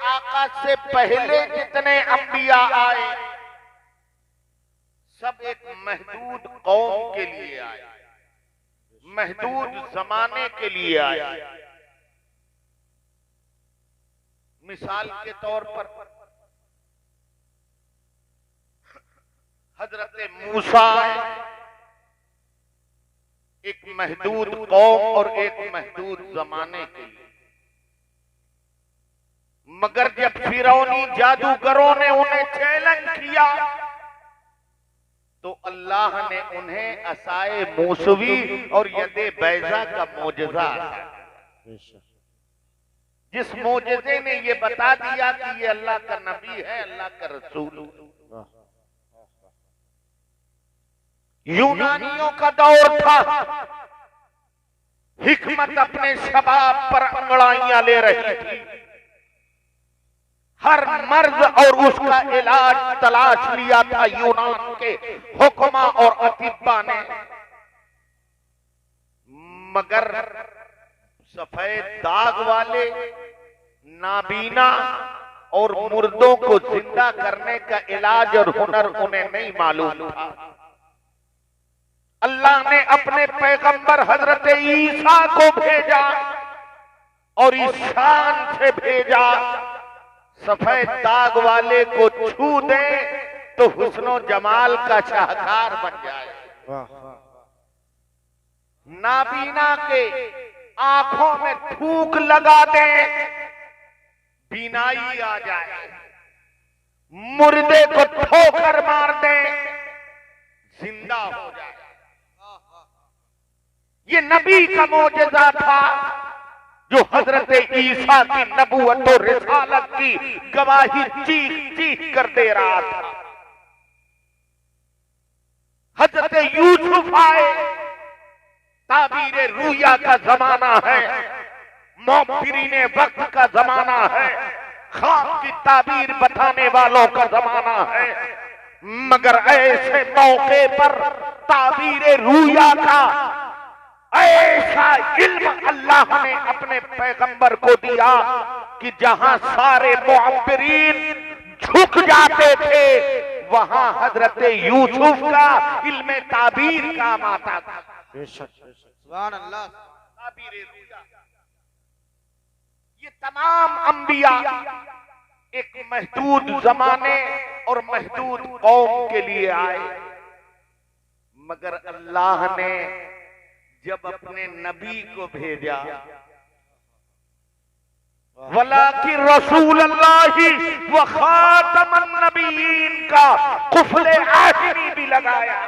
आका से पहले जितने अंबिया आए सब एक महदूद कौम के लिए आए, महदूद जमाने के लिए आए। मिसाल के तौर पर हजरत मूसा एक महदूद कौम और एक महदूद जमाने के लिए, मगर जब फिरौनी जादूगरों ने उन्हें चैलेंज किया तो अल्लाह ने उन्हें असाए मूसवी और यदे बैजा का मोजज़ा, जिस मोजज़े ने ये बता दिया कि ये अल्लाह का नबी है, अल्लाह का रसूल। यूनानियों का दौर था, हिकमत अपने शबाब पर अंगड़ाइयां ले रही थी। हर मर्ज और उसका इलाज तलाश लिया था यूनान के हुक्मा और अतिब्बा ने, मगर सफेद दाग वाले, नाबीना और मुर्दों को जिंदा करने का इलाज और हुनर उन्हें नहीं मालूम था। अल्लाह ने अपने पैगंबर हजरत ईसा को भेजा और इस शान से भेजा, सफेद दाग वाले को छू दे तो हुस्नो जमाल का शाहकार बन जाए, नाबीना के आंखों में थूक लगा दे बीनाई आ जाए, मुर्दे को ठोकर मार दे जिंदा हो जाए। ये नबी का मोजज़ा था जो हजरत ईसा की नबूवत और रिसालत की गवाही चीख चीख कर दे रहा था। हजरत यूसुफ आए, ताबीर रूया का जमाना है, मुबस्सिरीने वक्त का जमाना है, ख्वाब की ताबीर बताने वालों का जमाना है, मगर ऐसे मौके पर ताबीर रूया का ऐसा इल्म अल्लाह ने अपने पैगंबर को दिया कि जहां सारे मुअब्बिरीन झुक जाते थे वहां हजरत यूसुफ का इल्म ताबीर काम आता था। सुभान अल्लाह। ताबीर रूया, ये तमाम अंबिया एक महदूद जमाने और महदूद कौम के लिए आए, मगर अल्लाह ने जब अपने नबी को भेजा, वलाकिन रसूल अल्लाही व खातमन नबीयीन का कुफले आखिरी भी लगाया।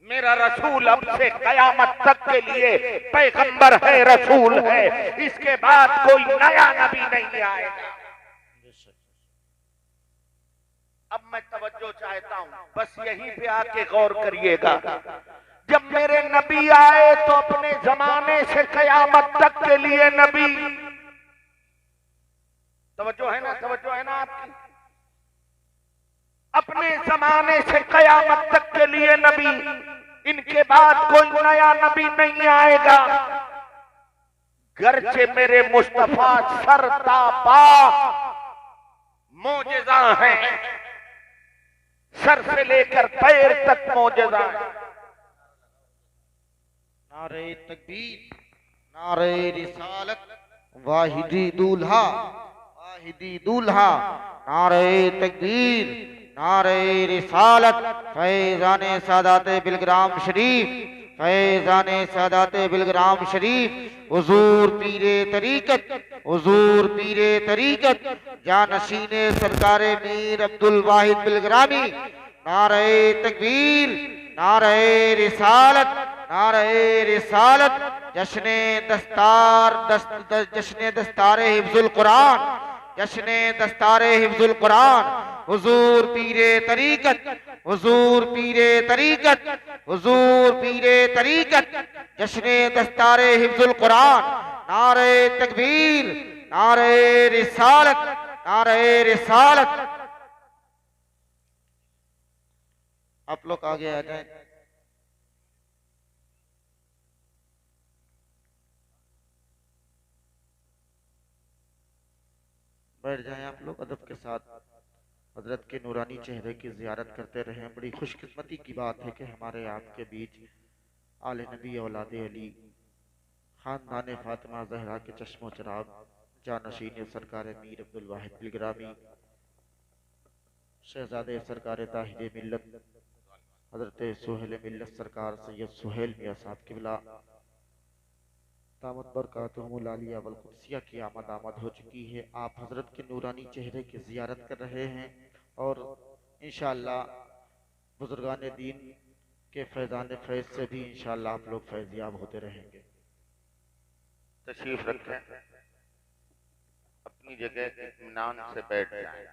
मेरा रसूल अब से कयामत तक के लिए पैगंबर है, रसूल है, इसके बाद कोई नया नबी नहीं आएगा। अब मैं तवज्जो चाहता हूं, बस यहीं पे आके गौर करिएगा। जब मेरे नबी आए तो अपने जमाने से कयामत तक के लिए नबी, तवज्जो है ना, तवज्जो है ना आपकी, अपने जमाने से कयामत तक के लिए नबी, इनके बाद कोई नया नबी नहीं आएगा। गर्चे मेरे मुस्तफा सरतापा मोजज़ा हैं, सर से लेकर पैर तक मोजज़ा है। नारे तकबीर, नारे रिसालत, वाहिदी दूल्हा, वाहिदी दूल्हा, नारे तकबीर, नारे रिसालत, फैज़ाने सादाते बिलग्राम शरीफ, फैज़ाने सादाते बिलग्राम शरीफ, हुजूर पीरे तरीकत, हुजूर पीरे तरीकत, जानशीने सरकारे मीर अब्दुल वाहिद बिलग्रामी। नारे तकबीर, नारे रिसालत, नारे रिसालत, जश्ने दस्तार जश्ने दस्तारे हिफ्जुल कुरान, जश्ने दस्तारे हिफ्जुल कुरान, हुजूर पीरे तरीकत, हुजूर पीरे तरीकत, हुजूर पीरे तरीकत, जश्ने दस्तारे हिफ्जुल कुरान। नारे तकबीर, नारे रिसालत, नारे रिसालत। आप लोग आगे आ जाए। बैठ जाएं आप लोग अदब के साथ, हजरत के नूरानी चेहरे की जियारत करते रहें। बड़ी खुशकिस्मती की बात है कि हमारे आपके बीच आले नबी औलाद अली खानदान फातिमा जहरा के चश्मो चराग जानशीन सरकार मीर अब्दुल वाहिद बिलग्रामी शहजादे सरकार ताहिर मिल्लत हजरत सुहेल मिल्लत सरकार सैयद सुहेल मियां साहब किबला दामत बरकातुहुमुल आलिया वल कुदसिया की आमद हो चुकी है। आप हजरत के नूरानी चेहरे की जियारत कर रहे हैं और इंशाअल्लाह बुजुर्गान दीन के फैजान फैज से भी इंशाअल्लाह आप लोग फैजियाब होते रहेंगे। तशरीफ रखें, अपनी जगह इत्मीनान से बैठ जाएं।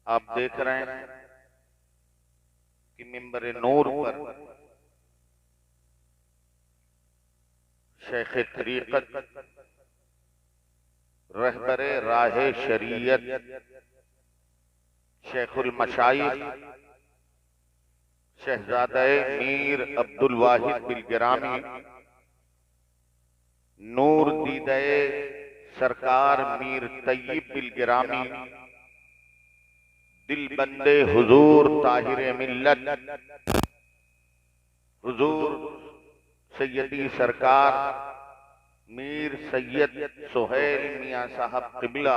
आप देख रहे हैं कि मिंबर नूर पर शेख तरीक़त रहबरे राहे शरीयत शेखुल मशाइख शहजादे मीर अब्दुल वाहिद बिलग्रामी नूर दीदे सरकार मीर तय्यब बिलग्रामी दिल बंदे हुजूर ताहिर मिल्लत हुजूर सैयदी सरकार मीर सैयद सुहेल मियां साहब किबला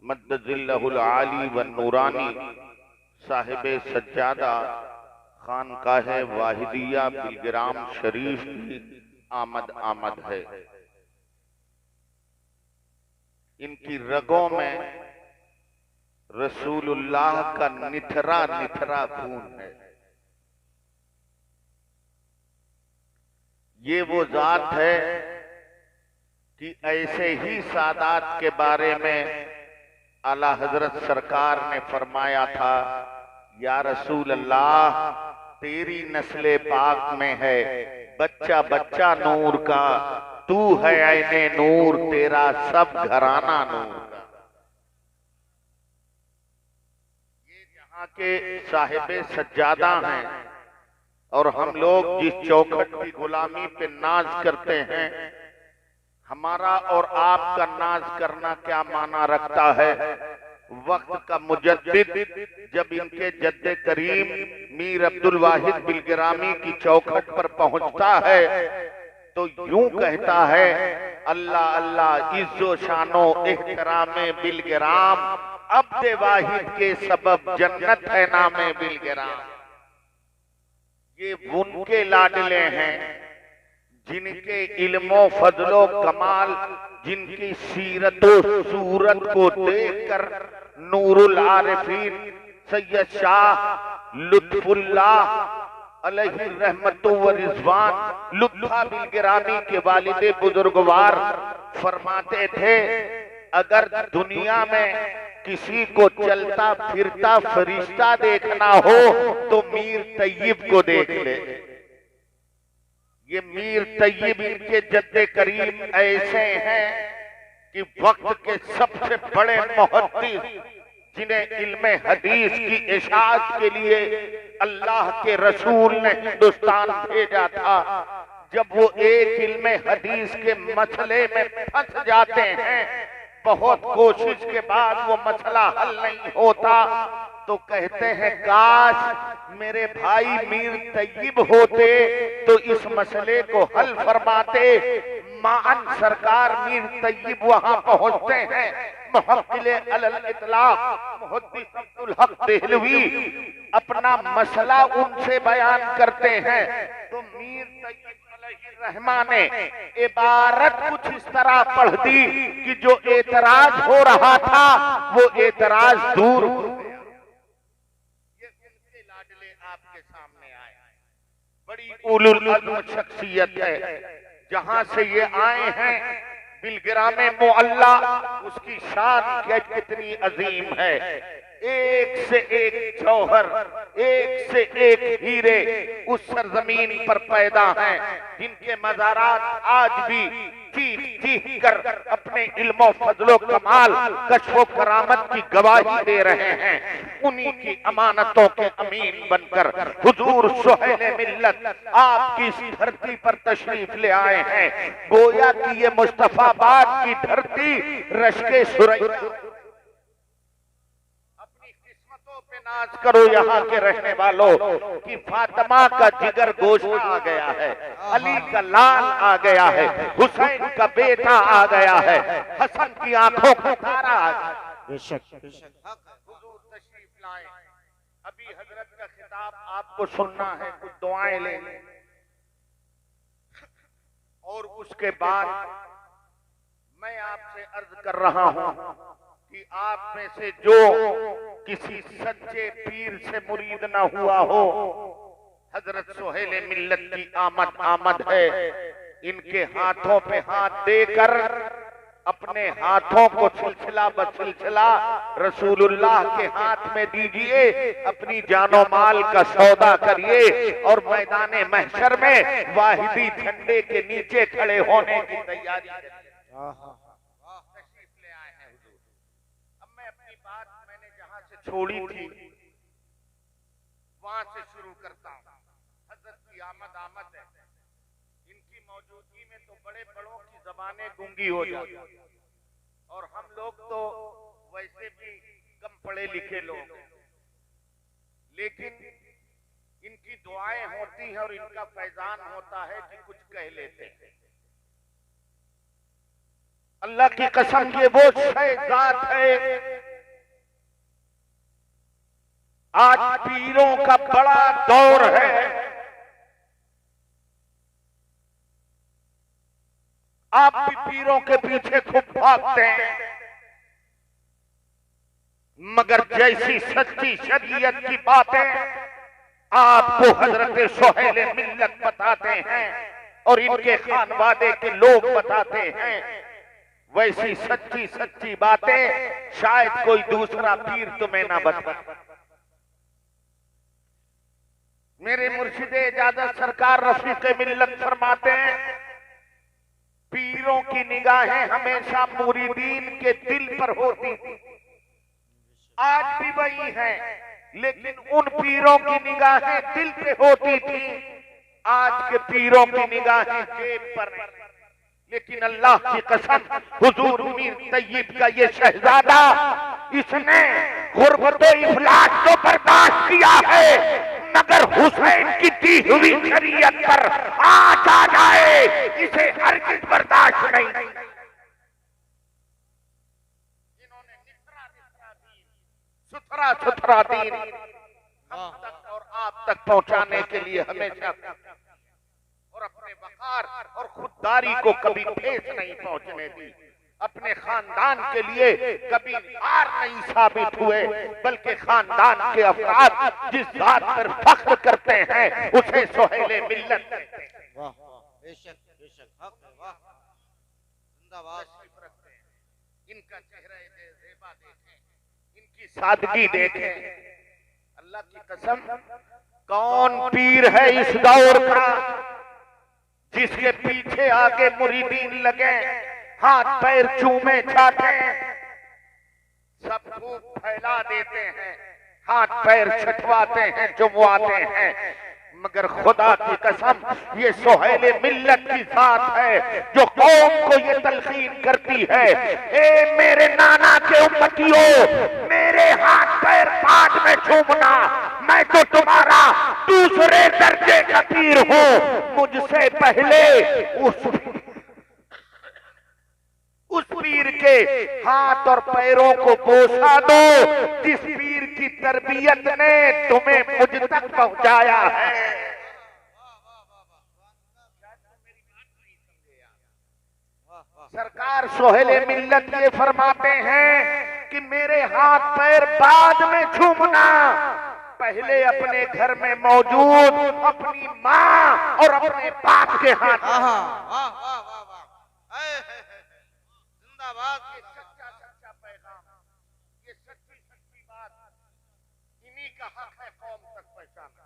मद्दजिल्लहुल आली व नूरानी साहिब सज्जादा खानकाह वाहिदिया बिलग्राम शरीफ की आमद है। इनकी रगों में रसूलुल्लाह का निथरा निथरा खून है। ये वो जात है कि ऐसे ही सादात के बारे में आला हजरत सरकार ने फरमाया था, या रसूल अल्लाह तेरी नस्ले पाक में है बच्चा बच्चा नूर का, तू है ऐने नूर तेरा सब घराना नूर का। ये जहां के साहिबे सज्जादा हैं और हम लोग जिस चौखट की गुलामी पे नाज करते हैं, हमारा और आपका नाज करना क्या माना रखता है। वक्त का मुजद्दिद जब इनके जद्दे करीम मीर अब्दुल वाहिद बिलग्रामी की चौखट पर पहुंचता है तो यूं कहता है, अल्लाह अल्लाह इज्जो शानो एहतरामे बिलग्राम, अब्दे वाहिद के सबब जन्नत है नामे बिलग्राम। ये उनके लाडले हैं जिनके इल्मो फजलो कमाल, जिनकी सीरतो सूरत को देखकर नूरुल आरिफीन सैयद शाह लुत्फुल्लाह अलैहि रहमतु व रिजवान लुत्फा बिलग्रामी के वालिदे बुजुर्गवार फरमाते थे, अगर दुनिया में किसी को चलता फिरता फरिश्ता देखना हो तो मीर तय्यब को देख ले। ये मीर तय्यब इनके जद्दे करीम ऐसे हैं कि वक्त के सबसे बड़े मुहद्दिस, जिन्हें इल्मे हदीस की इशाअत के लिए अल्लाह के रसूल ने हिंदुस्तान भेजा था, जब वो एक इल्मे हदीस के मसले में फंस जाते हैं, बहुत कोशिश के बाद वो मसला हल नहीं होता, तो कहते हैं काश मेरे भाई मीर तय्यब होते तो इस मसले को हल फरमाते। माअन सरकार मीर तय्यब वहां पहुंचते हैं। मुहक्किले अलल इतलाक मुहद्दिस अब्दुल हक देहलवी अपना मसला उनसे बयान करते हैं तो मीर तय्यब रहमान ने इबारत कुछ इस तरह पढ़ दी कि जो एतराज हो रहा था वो एतराज दूर हो गया। ये उनके लाडले आपके सामने आए, बड़ी उलुल अज़्म शख्सियत है। जहां से ये आए हैं बिलग्रामे मुअल्ला, उसकी शान कितनी अजीम है। एक से एक जौहर, एक से एक हीरे उस सरजमीन पर पैदा हैं, जिनके मज़ारात आज भी चीख चीख कर अपने इल्मो फजलो कमाल कश्फो करामत की गवाही दे रहे हैं। उन्हीं की अमानतों के अमीन बनकर हुजूर सोहेल मिल्लत आपकी इस धरती पर तशरीफ ले आए हैं। गोया कि ये मुस्तफाबाद की धरती रश्के सुरैया। अपनी किस्मतों पे नाज करो यहाँ के रहने वालों कि फातिमा का जिगर गोशा आ गया है, अली का लाल आ गया है, हुसैन का बेटा आ गया है, हसन की आंखों का तारा आ गया। बेशक बेशक हुजूर तशरीफ लाए। अभी हजरत का खिताब आपको सुनना है, कुछ दुआएं ले लें और उसके बाद मैं आपसे अर्ज कर रहा हूं कि आप में से जो किसी सच्चे पीर से मुरीद ना हुआ हो, हजरत सोहेल मिल्लत की आमद है। इनके हाथों पे हाथ देकर अपने हाथों को सिलसिला ब सिलसिला रसूलुल्लाह के हाथ में दीजिए, अपनी जानो माल का सौदा करिए और मैदाने महशर में वाहिदी झंडे के नीचे खड़े होने की तैयारी करिए। तशरीफ ले आए हैं हुजूर। अब मैं अपनी बात मैंने जहां से छोड़ी थी वहां से शुरू करता हूं। हजरत की आमद है। इनकी मौजूदगी में तो बड़े बड़ों की जबानें गूंगी हो जाती और हम लोग तो वैसे भी कम पढ़े लिखे लोग हैं, लेकिन इनकी दुआएं होती हैं और इनका फैजान होता है कि कुछ कह लेते हैं। अल्लाह की कसम ये वो शहजाद है। आज पीरों का बड़ा दौर है। आप भी पीरों के पीछे खूब भागते हैं, मगर जैसी सच्ची शरीयत की बातें आपको हजरत सोहेल मिल्लत बताते हैं और इनके खानवादे के लोग बताते हैं, वैसी सच्ची सच्ची बातें शायद कोई दूसरा पीर तुम्हें ना बता। मेरे मुर्शिदे इजाजत सरकार रफीक मिल्लत फरमाते हैं, पीरों की निगाहें हमेशा मुरीदीन के दिल पर होती थी, आज भी वही है, लेकिन उन पीरों की निगाहें दिल पे होती थी, आज के पीरों की निगाहें जेब पर है। लेकिन अल्लाह की कसम हुजूर मीर तैयब का ये शहजादा, इसने गुर्बत इफलास तो बर्दाश्त किया है, मगर हुसैन की दी हुई शरीयत पर आँच आ जाए इसे हरगिज़ बर्दाश्त नहीं। इन्होंने सुथरा सुथरा दीन हम तक और आप तक पहुंचाने के लिए हमेशा और अपने वकार और खुददारी को कभी ठेस नहीं पहुंचने दी। अपने खानदान के लिए कभी हार नहीं साबित हुए, बल्कि खानदान के अफराद जिस जात पर फख्र करते हैं उसे सोहेल मिल्लत कहते हैं। वाह बेशक बेशक हक है, वाह जिंदाबाद। इनका चेहरा ज़ेबा देखें, इनकी सादगी देखें। अल्लाह की कसम, कौन पीर है इस दौर का जिसके पीछे आके मुरीदीन लगे, हाथ पैर चूमे चाटे, सब खूब फैला देते हैं, हाथ पैर छटवाते हैं, चुमवाते हैं, मगर खुदा की कसम ये सोहेल मिल्लत की जात है जो कौम को ये तलकीन करती है, ए मेरे नाना के उम्मतियों, मेरे हाथ पैर बाद में चूमना, मैं तो तुम्हारा दूसरे दर्जे का पीर हूं, मुझसे पहले उस पीर के हाथ और पैरों को बोसा दो जिस पीर की तरबियत ने तुम्हें मुझ तक पहुंचाया है। सरकार सोहेल मिल्लत ये फरमाते हैं कि मेरे हाथ पैर बाद में छूमना, पहले अपने घर में मौजूद अपनी माँ और अपने बाप के हाथ। जिंदाबाद। ये सच्चा सच्चा पैगाम, ये सच्ची सच्ची बात, इन्हीं का हक है कौम तक पहुंचाना।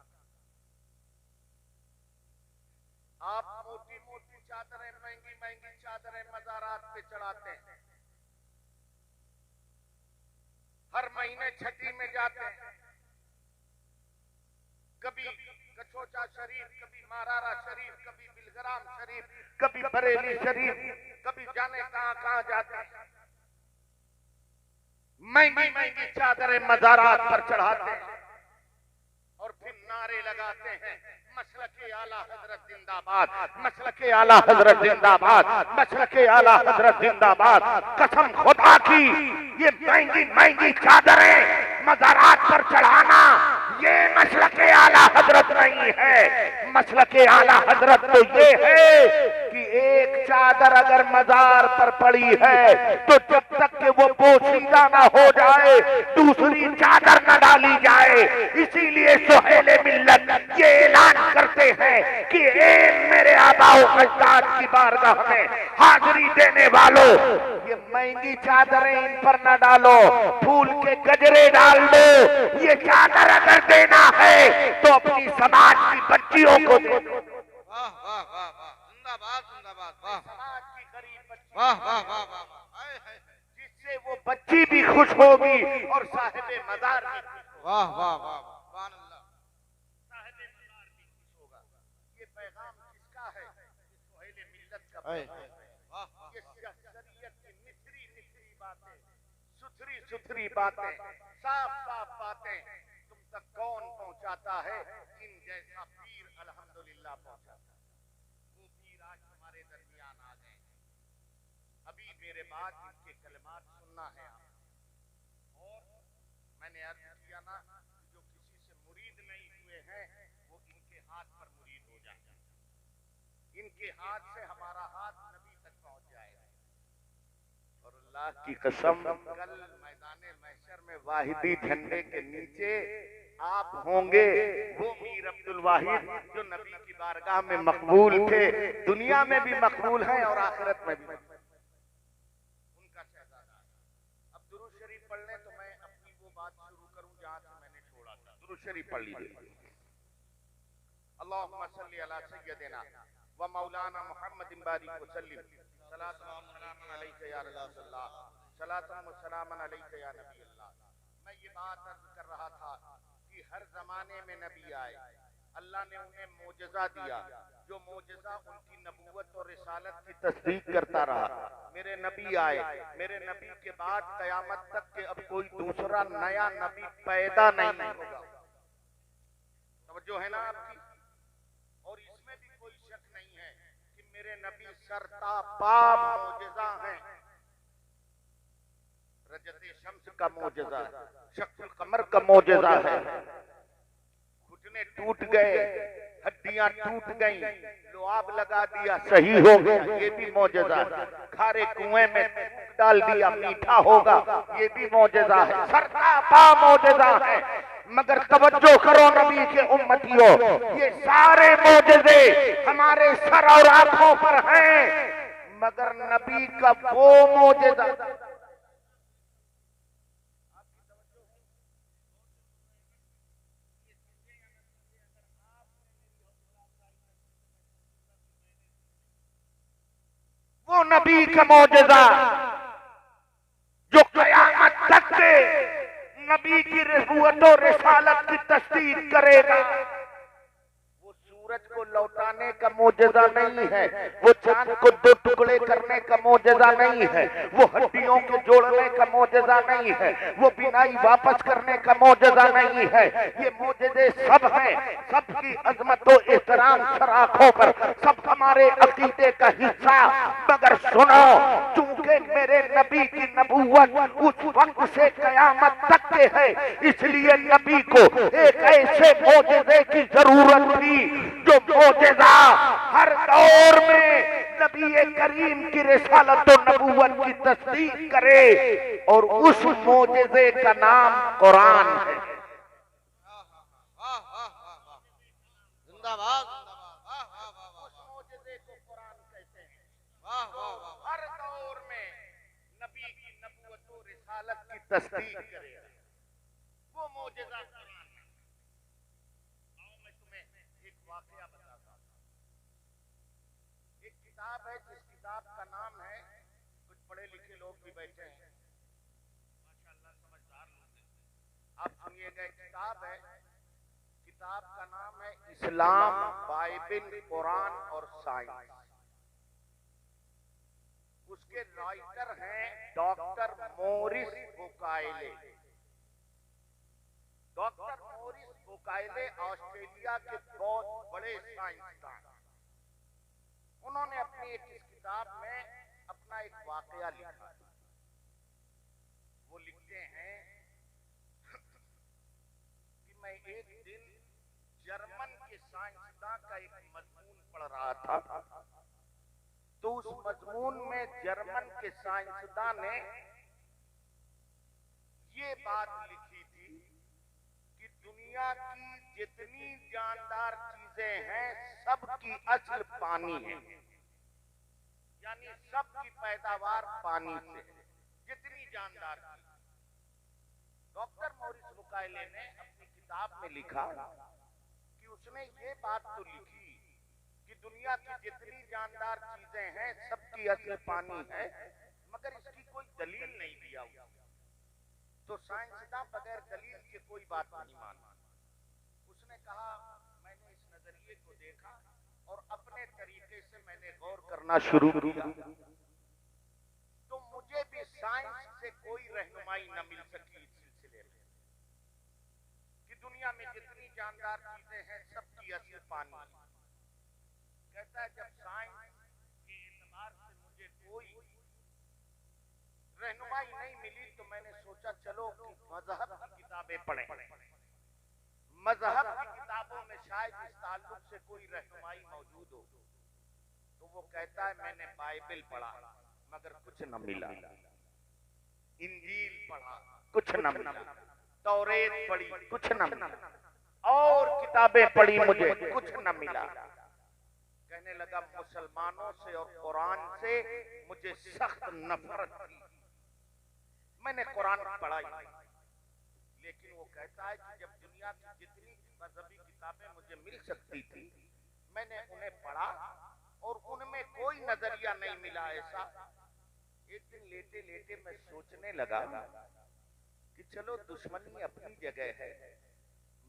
आप मोटी मोटी चादरें, महंगी महंगी चादरें मज़ारात पे चढ़ाते हैं। हर महीने छठी में जाते हैं, कभी कछोचा शरीफ, कभी मारारा शरीफ, कभी बिलग्राम शरीफ, कभी बरेली शरीफ, कभी जाने कहां कहां जाते हैं। महंगी महंगी चादरें मज़ारात पर चढ़ाते हैं और फिर नारे लगाते हैं, मसलके आला हजरत जिंदाबाद, मसलके आला हजरत जिंदाबाद, मसलके आला हजरत जिंदाबाद। कसम खुदा की ये महंगी महंगी चादरें मज़ारात पर चढ़ाना ये मसलके आला हजरत नहीं है। मसलके आला हजरत तो ये है कि एक चादर अगर मजार पर पड़ी है तो जब तक कि वो पोशीदा ना हो जाए दूसरी चादर न डाली जाए। इसीलिए सुहेले मिल्लत ये ऐलान करते हैं कि मेरे आबाओ अजदाद की बारगाह में हाजिरी देने वालों, ये महंगी चादरें इन पर न डालो, फूल के गजरे डाल दो। ये चादर अगर देना है तो अपनी समाज की बच्चियों को दे। वाह वाह वाह वाह, जिंदाबाद जिंदाबाद, वाह समाज की गरीब बच्ची, वाह वाह वाह वाह, हाय हाय, जिससे वो बच्ची भी खुश होगी और साहिबे मजार भी खुश होगा। वाह वाह वाह, सुभान अल्लाह, साहिबे मजार भी खुश होगा। ये पैगाम किसका है? सुहेले मिल्लत का हाय पैगाम हाय, है। वाह वाह, ये शरीयत की निथरी निथरी बातें, सुथरी सुथरी बातें, साफ साफ बातें तुम तक कौन पहुंचाता है? इन जैसा पीर अल्हम्दुलिल्लाह पहुंचाता है। वो पीर आज हमारे दरमियान आ गए। अभी मेरे बाद इनके कलमात सुनना है आप। और मैंने अर्ज किया ना, जो किसी से मुरीद नहीं हुए हैं वो इनके हाथ पर मुरीद हो जाए। इनके हाथ से हमारा हाथ नबी तक पहुंच जाएगा। और अल्लाह की कसम, कल मैदाने महशर में वाहिदी झंडे के नीचे आप होंगे वो मीर अब्दुल वाहिद जो नबी की बारगाह में मकबूल थे, दुनिया में भी मकबूल हैं और आखिरत में भी। उनका शहजादा। अब दुरूद शरीफ पढ़ लें तो मैं अपनी वो बात शुरू करूं जहां से मैंने छोड़ा था। दुरूद शरीफ पढ़ लीजिए। अल्लाहुम्मा सल्ली अला सय्यदिना व मौलाना मुहम्मदिन बारिक वसल्लिम सलातु व सलाम अलैका या रसूलल्लाह, सलातु व सलाम अलैका या नबी अल्लाह। मैं ये बात अर्ज कर रहा था कि हर जमाने में नबी आए, अल्लाह ने उन्हें मोजज़ा दिया, जो मोजज़ा उनकी नबूवत और रिसालत की तस्दीक करता रहा। मेरे नबी आए, मेरे नबी के बाद कयामत तक के अब कोई दूसरा नया नबी पैदा नहीं होगा। तवज्जो है ना आपकी? और इसमें भी कोई शक नहीं है कि मेरे नबी सरतापा मोजज़ा हैं। रजते शम्स का मोजज़ा, शक्ल कमर का मोजज़ा है। घुटने टूट गए, हड्डियां टूट गई, लुआब लगा दिया सही हो गया, ये भी मोजज़ा है। खारे कुएं में डाल दिया मीठा होगा, ये भी मोजज़ा है। सरतापा मोजज़ा है। मगर तवज्जो करो नबी के उम्मतियों, ये सारे मोजज़े हमारे सर और आंखों पर हैं, मगर नबी का वो मोजज़ा वो नबी का मोजज़ा जो क़यामत तक के नबी की नबूवत और रिसालत की तस्दीक करेगा। वो सूरज को लौटाने का मोजज़ा नहीं है, वो चांद को दो टुकड़े करने का मोजज़ा नहीं है, वो हड्डियों को जोड़ने का मोजज़ा नहीं है, वो बिनाई वापस करने का मोजज़ा नहीं है। ये मोजज़े सब हैं, सबकी अजमत व एहतराम सर आंखों पर, सब हमारे अकीदे का हिस्सा। मगर सुनो, चूंकि मेरे नबी की नबूवत उस वक्त से कयामत तक के है, इसलिए नबी को एक ऐसे मोजज़े की जरूरत थी जो मोजज़ा हर दौर में नबी करीम की रिसालत और नबूवत की तस्दीक करे, और उस मोजज़े का नाम कुरान है। वाह वाह वाह वाह, जिंदाबाद जिंदाबाद, वाह वाह वाह वाह, उस मोजज़े को कुरान कहते हैं। वाह वाह वाह, हर दौर में नबी की नबूवत और रिसालत की तस्दीक करेगा, वो मोजज़ा कुरान है। आओ मैं तुम्हें एक वाकया बताता हूं। एक किताब है जिस किताब का नाम है, कुछ पढ़े लिखे लोग भी बैठे हैं, माशाअल्लाह समझदार लोग हैं। आप सुनिएगा, एक किताब है, किताब का नाम है इस्लाम, बाइबिल, कुरान और साइंस। उसके राइटर हैं doctor Maurice Bucaille. Doctor Maurice Bucaille Australia के बहुत बड़े साइंसदान। उन्होंने अपनी एक इस किताब में अपना एक वाकया लिखा। वो लिखते हैं कि मैं एक दिन जर्मन के साइंसदान का एक मजमून पढ़ रहा था, तो उस मजमून में जर्मन के साइंसदान ने ये बात लिखी थी कि दुनिया की जितनी जानदार चीजें हैं सबकी असल पानी है, यानी सबकी पैदावार पानी से, जितनी जानदार चीज। डॉक्टर मोरिस बुकायले ने अपनी किताब में लिखा कि उसने ये बात तो लिखी कि दुनिया की जितनी जानदार चीजें हैं सबकी असल पानी है, मगर इसकी कोई दलील नहीं दिया हुआ। तो साइंसदान बगैर दलील के कोई बात नहीं माना। उसने कहा मैंने इस नजरिए को देखा और अपने तरीके से मैंने गौर करना शुरू किया, तो मुझे भी साइंस से कोई रहनुमाई न मिल सकी इस सिलसिले में कि दुनिया में जितनी जानदार चीजें हैं सबकी असल पानी। कहता है जब साइंस के एतबार से मुझे कोई रहनुमाई नहीं मिली तो मैंने सोचा चलो मजहब की किताबें पढ़ें। मजहब की किताबों में शायद इस ताल्लुक से कोई रहनुमाई मौजूद हो। तो वो कहता है मैंने बाइबिल पढ़ा मगर कुछ न मिला, इंजील पढ़ा कुछ न मिला, तौरेत पढ़ी कुछ न मिला, और किताबें पढ़ी मुझे कुछ न मिला। कहने लगा मुसलमानों से और कुरान से मुझे सख्त नफरत थी। मैंने कुरान पढ़ा, लेकिन वो कहता है कि जब दुनिया की जितनी मजहबी किताबें मुझे मिल सकती थी मैंने उन्हें पढ़ा और उनमें कोई नजरिया नहीं मिला ऐसा। एक दिन लेटे लेटे मैं सोचने लगा कि चलो दुश्मनी अपनी जगह है,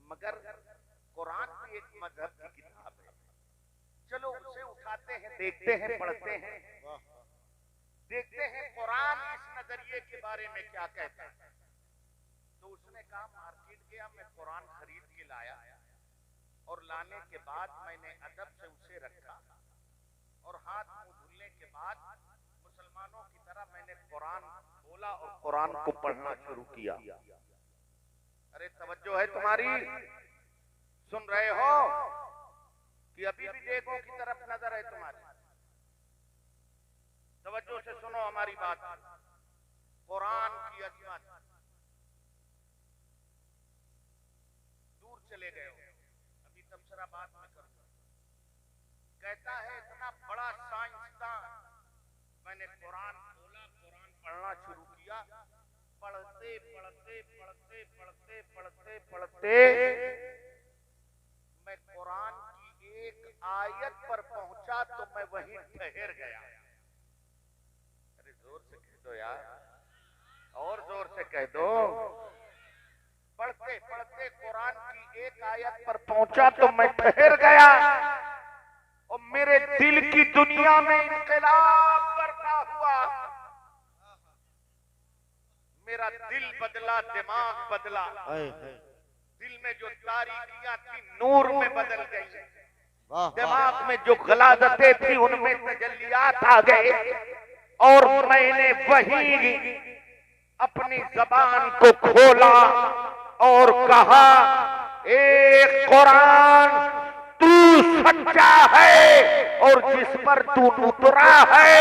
मगर कुरान भी एक मजहब की किताब है, चलो उसे उठाते हैं, देखते हैं, पढ़ते हैं, देखते हैं कुरान इस नजरिए के बारे में क्या कहता है। तो उसने कहा मार्केट गया, मैं कुरान खरीद के लाया और लाने के बाद मैंने अदब से उसे रखा और हाथ मुंह धुलने के बाद मुसलमानों की तरह मैंने कुरान खोला और कुरान को पढ़ना शुरू किया। अरे तवज्जो है तुम्हारी, सुन रहे हो कि अभी भी देखो की तरफ नजर है तुम्हारी? तवज्जो से सुनो हमारी बात। कुरान की अजमत, दूर चले गए हो, अभी तबसरा बात में करूंगा। कहता है इतना बड़ा साइंसदान, मैंने कुरान खोला, कुरान पढ़ना शुरू किया, पढ़ते पढ़ते पढ़ते पढ़ते पढ़ते पढ़ते मैं कुरान की एक आयत पर पहुंचा तो मैं वहीं ठहर गया। अरे जोर से कह दो यार, और जोर से कह दो। पढ़ते पढ़ते कुरान की एक आयत पर पहुंचा तो मैं ठहर गया और मेरे दिल की दुनिया में इंकलाब बरपा हुआ। मेरा दिल बदला, दिमाग बदला, दिल में जो तारीकियां थी नूर में बदल गई, दिमाग में जो गलाजतें थी उनमें तजल्लियात आ गए और मैंने वही अपनी जबान को खोला और कहा एक कुरान तू सच्चा है और जिस पर तू उतरा है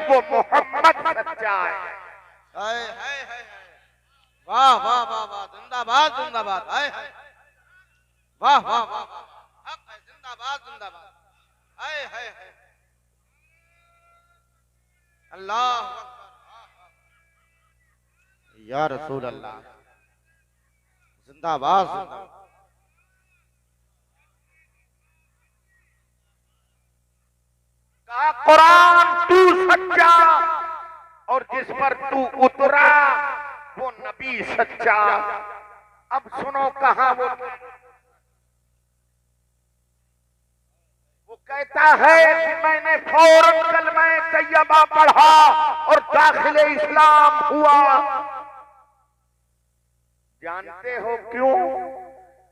वो मोहम्मद सच्चा है। वाह वाह वाह वाह, जिंदाबाद जिंदाबाद, हाय हाय, वाह वाह वाह वाह, जिंदाबाद जिंदाबाद, हाय हाय हाय, अल्लाह या रसूल अल्लाह, जिंदाबाद जिंदाबाद। कहा कुरान तू सच्चा और जिस पर तू उतरा वो नबी सच्चा। अब सुनो कहां वो कहता है कि मैंने फौरन कलमा तैयबा पढ़ा और दाखिले इस्लाम हुआ। जानते हो क्यों?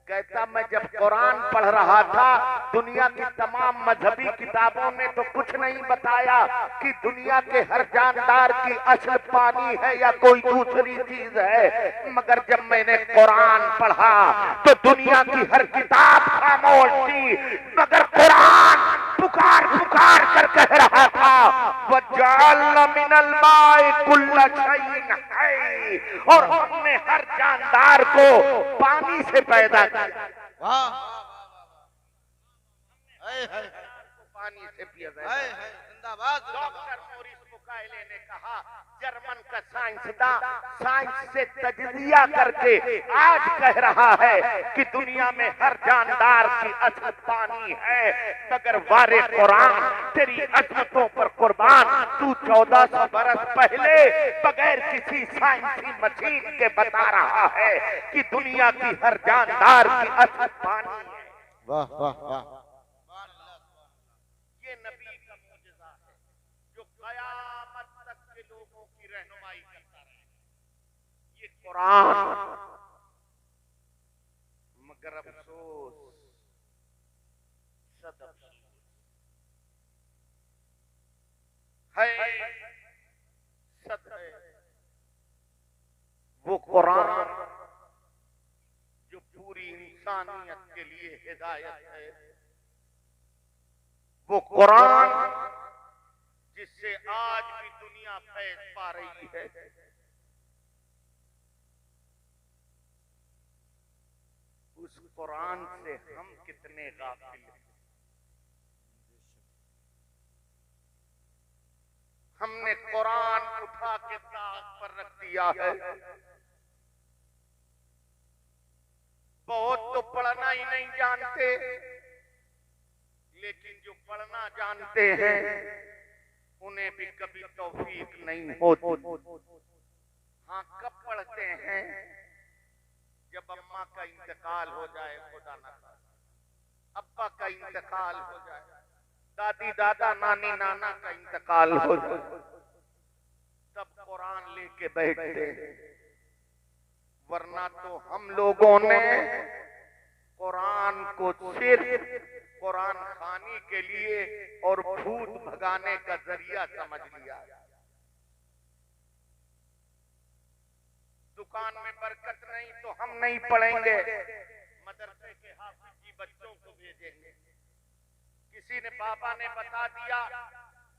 कहता मैं जब कुरान पढ़ रहा था दुनिया की तमाम मजहबी किताबों ने तो कुछ नहीं बताया कि दुनिया के हर जानदार की असल पानी है या कोई दूसरी चीज है, मगर जब मैंने कुरान पढ़ा तो दुनिया की हर किताब खामोश थी, मगर कुरान पुकार पुकार कर कह रहा था वजअलना मिनल माई कुल्ल शैइन है, और हमने हर जानदार को पानी से पैदा किया। वाह पानी से पिया जाए। जिंदाबाद डॉक्टर मोरिस बुकायले ने कहा जर्मन का साइंसदान साइंस से तजजिया करके आज कह रहा है कि दुनिया में हर जानदार की असल पानी है, मगर वारे कुरान तेरी अजमतों पर कुर्बान तू 1400 बरस पहले बगैर किसी साइंसी मशीन के बता रहा है कि दुनिया की हर जानदार की असल पानी है। वाह वाह वाह ये नबी का मुजज़ा है जो क़यामत तक के लोगों की रहनुमाई करता रहे। ये कुरान, मगर अफसोस सद अफसोस है, सद है वो कुरान जो पूरी इंसानियत के लिए हिदायत है, वो कुरान जिससे आज भी दुनिया फैज पा रही है। उस कुरान से हम कितने गाफिल हैं। हमने कुरान उठा के ताक पर रख दिया है। बहुत तो पढ़ना ही नहीं जानते, लेकिन जो पढ़ना जानते हैं उन्हें भी कभी तौफीक नहीं होती। हाँ, कब पढ़ते हैं? जब अम्मा का इंतकाल हो जाए, खुदा न करे, अब्बा का इंतकाल हो जाए, दादी दादा नानी नाना का इंतकाल हो जाए, तब कुरान लेके बैठते हैं। वरना तो हम लोगों ने कुरान को सिर्फ कुरान खानी के लिए और भूत भगाने का जरिया समझ लिया। दुकान में बरकत नहीं तो हम नहीं पढ़ेंगे, मदरसे के हाफिज जी बच्चों को भेजेंगे। किसी ने बाबा ने बता दिया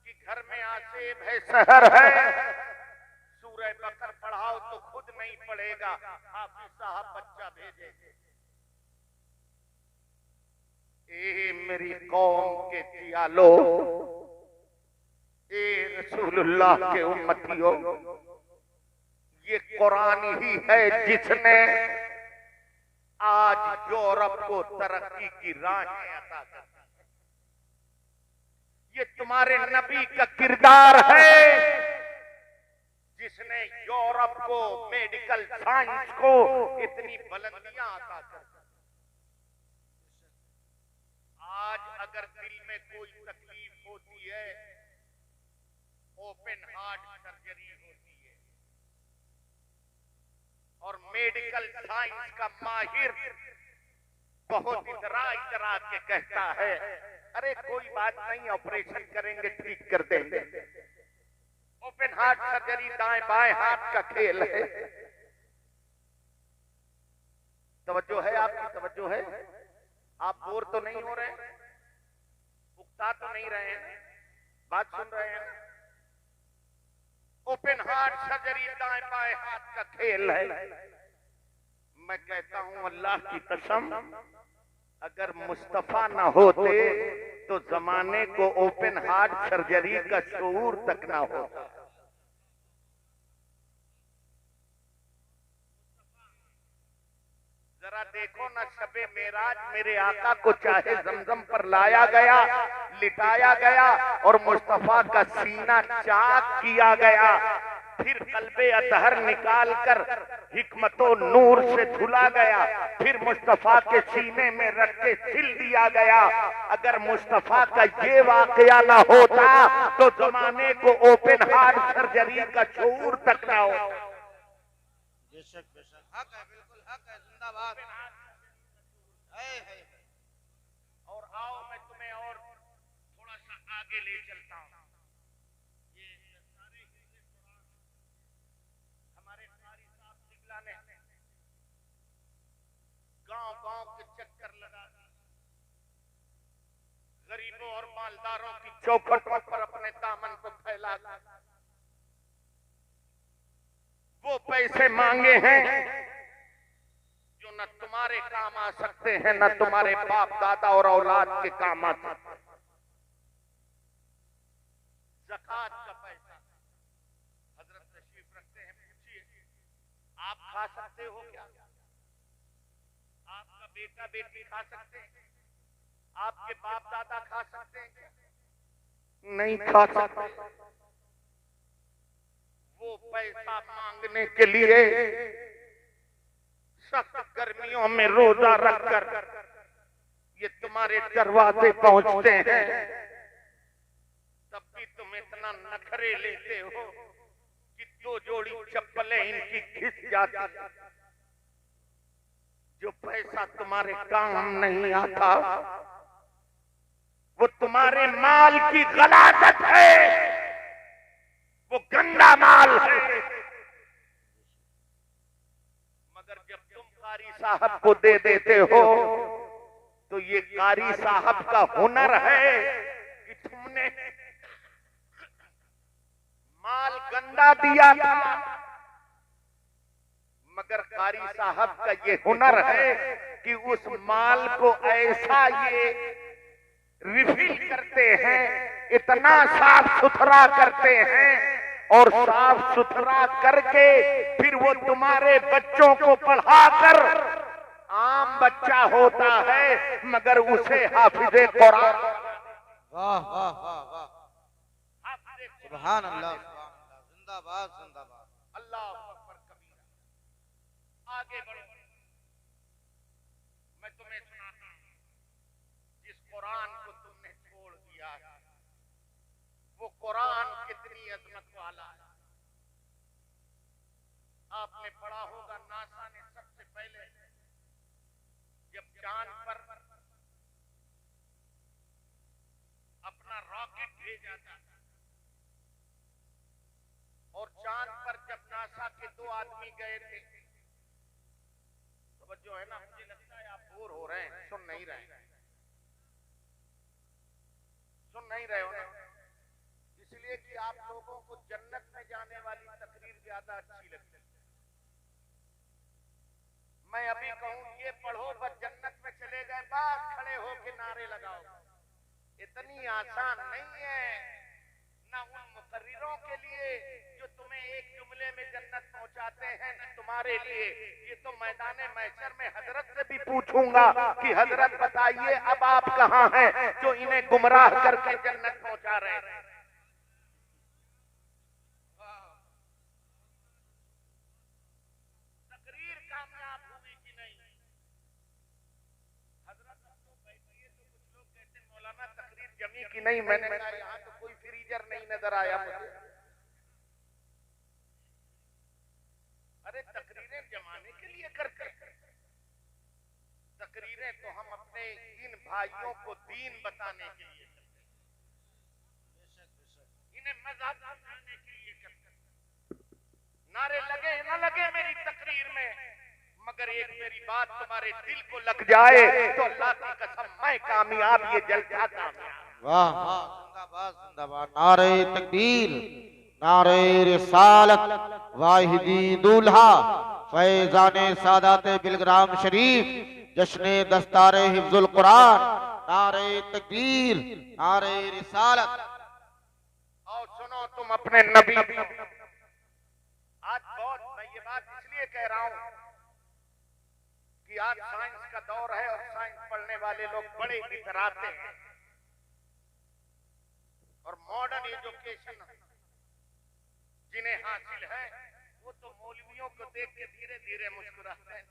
कि घर में आसेब है, शहर है, सूरह बकर पढ़ाओ तो खुद नहीं पढ़ेगा, हाफिज साहब बच्चा भेजेंगे। ए मेरी कौम के जियालो, ए रसूलुल्लाह के उम्मतियों, ये कुरान ही है जिसने आज यूरोप को तरक्की की राहें अता कर दी। ये तुम्हारे नबी का किरदार है जिसने यूरोप को, मेडिकल साइंस को इतनी बुलंदियां अता कर दी। आज अगर दिल में कोई तकलीफ होती है, ओपन हार्ट सर्जरी होती है, और मेडिकल साइंस का माहिर बहुत इतरा इतरा के कहता है अरे कोई बात नहीं, ऑपरेशन करेंगे, ठीक कर देंगे। ओपन हार्ट सर्जरी दाएं बाएं हाथ का खेल है। तवज्जो है आपकी? तवज्जो है? आप बोर तो नहीं हो रहे, उकता तो नहीं रहे हैं, बात सुन रहे हैं? ओपन हार्ट सर्जरी दाएं बाएं हाथ का खेल है। मैं कहता हूं अल्लाह की कसम, अगर मुस्तफा ना होते तो जमाने को ओपन हार्ट सर्जरी का शऊर तक ना होता। जरा देखो ना, शबे मेराज मेरे आका को चाहे जमजम पर लाया गया, लिटाया गया और मुस्तफा का सीना चाक किया गया, फिर कल्बे अतहर निकाल कर हिकमतो नूर से धुला गया, फिर मुस्तफा के सीने में रख के सिल दिया गया। अगर मुस्तफा का ये वाकया ना होता तो जमाने को ओपन हार्ट सर्जरी का शऊर तक ना हो। बेशक बेशक हक है, बिल्कुल हक है, जिंदाबाद। और आओ मैं तुम्हें और थोड़ा सा आगे ले चलता हूँ। ये सारे हमारे कारी साहब सिगला ने गांव गांव के चक्कर लगा गरीबों और मालदारों की चौखटों पर अपने दामन को फैला वो पैसे मांगे हैं जो न तुम्हारे काम आ सकते हैं, न तुम्हारे बाप दादा और औलाद के काम आ सकते। ज़कात का पैसा हजरत तशरीफ रखते हैं, पूछिए आप खा सकते हो क्या? आपका बेटा बेटी खा सकते हैं? आपके बाप दादा खा सकते हैं क्या? नहीं खा सकते। वो पैसा मांगने के लिए सख्त गर्मियों में रोजा रखकर ये तुम्हारे दरवाजे पहुंचते हैं, तब भी तुम इतना नखरे लेते हो कि 2 जोड़ी चप्पलें इनकी घिस जाती। जो पैसा तुम्हारे काम नहीं आता वो तुम्हारे माल की गलाजत है, वो गंदा माल है। मगर जब तुम कारी साहब को दे देते हो तो ये कारी साहब का हुनर है कि तुमने माल गंदा दिया था, मगर कारी साहब का ये हुनर है कि उस माल को ऐसा ये रिफिल करते हैं, इतना साफ सुथरा करते हैं और साफ सुथरा करके फिर वो तुम्हारे बच्चों को पढ़ाकर आम बच्चा होता है मगर उसे हाफिज़े कुरान। वाह वाह वाह वाह, सुभान अल्लाह, जिंदाबाद जिंदाबाद। अल्लाह अकबर कबीरा। आगे बढ़ो, मैं तुम्हें सुनाता हूं जिस कुरान को तुमने छोड़ दिया है वो कुरान कितनी अजमत वाला है। आपने पढ़ा होगा नासा ने सबसे पहले जब चांद पर अपना रॉकेट भेजा था और चांद पर जब नासा के 2 आदमी गए थे, तो जो है ना, मुझे लगता है आप बोर हो रहे हैं, सुन नहीं रहे हो ना, इसलिए कि आप लोगों को जन्नत में जाने वाली तकरीर ज्यादा अच्छी लगती है। मैं अभी कहूं ये पढ़ो बस जन्नत में चले गए, बस खड़े होके नारे लगाओ, इतनी आसान नहीं है ना उन मुकर्रिरों के लिए जो तुम्हें एक जुमले में जन्नत पहुंचाते हैं, न तुम्हारे लिए। ये तो मैदाने महशर में हजरत से भी पूछूंगा कि हजरत बताइए अब आप कहां हैं जो इन्हें गुमराह करके जन्नत पहुंचा रहे हैं। तकरीर कामयाब हुई कि नहीं? हजरत तो बैठिए, तो कुछ लोग कहते हैं मौलाना तकरीर जमी कि नहीं। मैंने कहा यहाँ तो कोई फ्रीजर नहीं नजर आया मुझे। अरे तकरीरें जमाने के लिए करते हैं, तकरीरें तो हम अपने इन भाइयों को दीन बताने के लिए करते हैं, इन्हें मजाक बनाने के लिए करते हैं। नारे लगे न लगे मेरी तकरीर में, मगर एक मेरी बात तुम्हारे दिल को लग जाए तो अल्लाह की कसम मैं कामयाब, ये जलसा कामयाब। वाह वाह, जिंदाबाद जिंदाबाद। नारे तकबीर, नारे रिसालत, वाहिदी दूल्हा, फैजाने सादाते बिलग्राम शरीफ, जश्ने दस्तारे हिफ्जुल कुरान। नारे तकबीर, नारे रिसालत। और सुनो तुम अपने नबी, आज बहुत मैं ये बात इसलिए कह रहा हूं कि आज साइंस का दौर है और साइंस पढ़ने वाले लोग बड़े इतराते हैं और मॉडर्न एजुकेशन जिन्हें हासिल है वो तो मौलवियों को देख के धीरे धीरे मुस्कुराते हैं।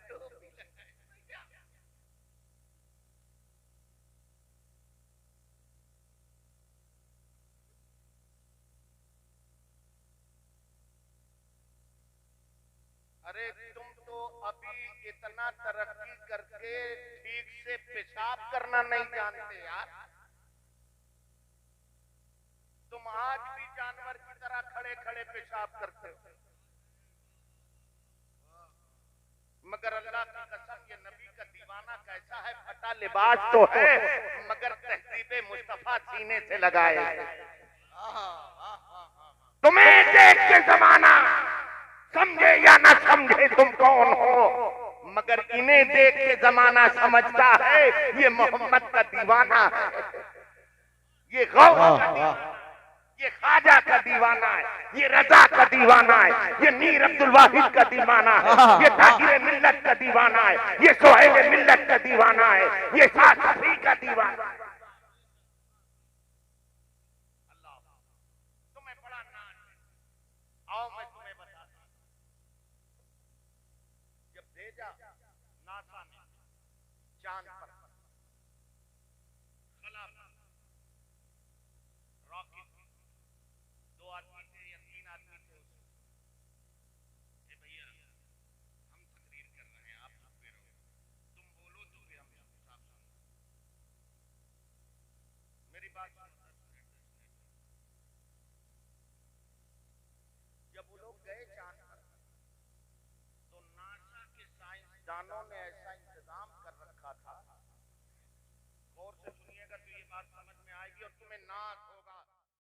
अरे तुम तो अभी इतना तरक्की करके ठीक से पेशाब करना नहीं जानते यार। तुम आज भी जानवर की तरह खड़े खड़े पेशाब करते हो। मगर अल्लाह की कसम ये नबी का दीवाना कैसा है, फटा लिबास तो है मगर तहजीबे मुस्तफा सीने से लगाए। तुम्हें देख के जमाना समझे या ना समझे तुम कौन हो, मगर इन्हें देख के जमाना समझता है ये मोहम्मद का दीवाना है, ये गौस का दीवाना, ये ख्वाजा का दीवाना है, ये रजा का दीवाना है, ये मीर अब्दुल वाहिद का दीवाना है, ये ताहिर मिल्लत का दीवाना है, ये सोहेल मिल्लत का दीवाना है, ये शाह शफी का दीवाना है। अल्लाह तुम्हें बड़ा नाज है। आओ मैं तुम्हें बताता हूं। जब भेजा नासा ने चांद पर रॉकेट, दो आदमी थे या तीन आदमी थे उसमें, ए भैया हम तकरीर कर रहे हैं आप चुप रहो, तुम बोलो तो फिर हम साफ सुनो। मेरी बात सुनो 10 मिनट। जब वो लोग गए चांद पर तो नासा के साइंसदानों ने ऐसा इंतजाम कर रखा था, गौर से सुनिएगा तो ये बात समझ में आएगी और तुम्हें नाक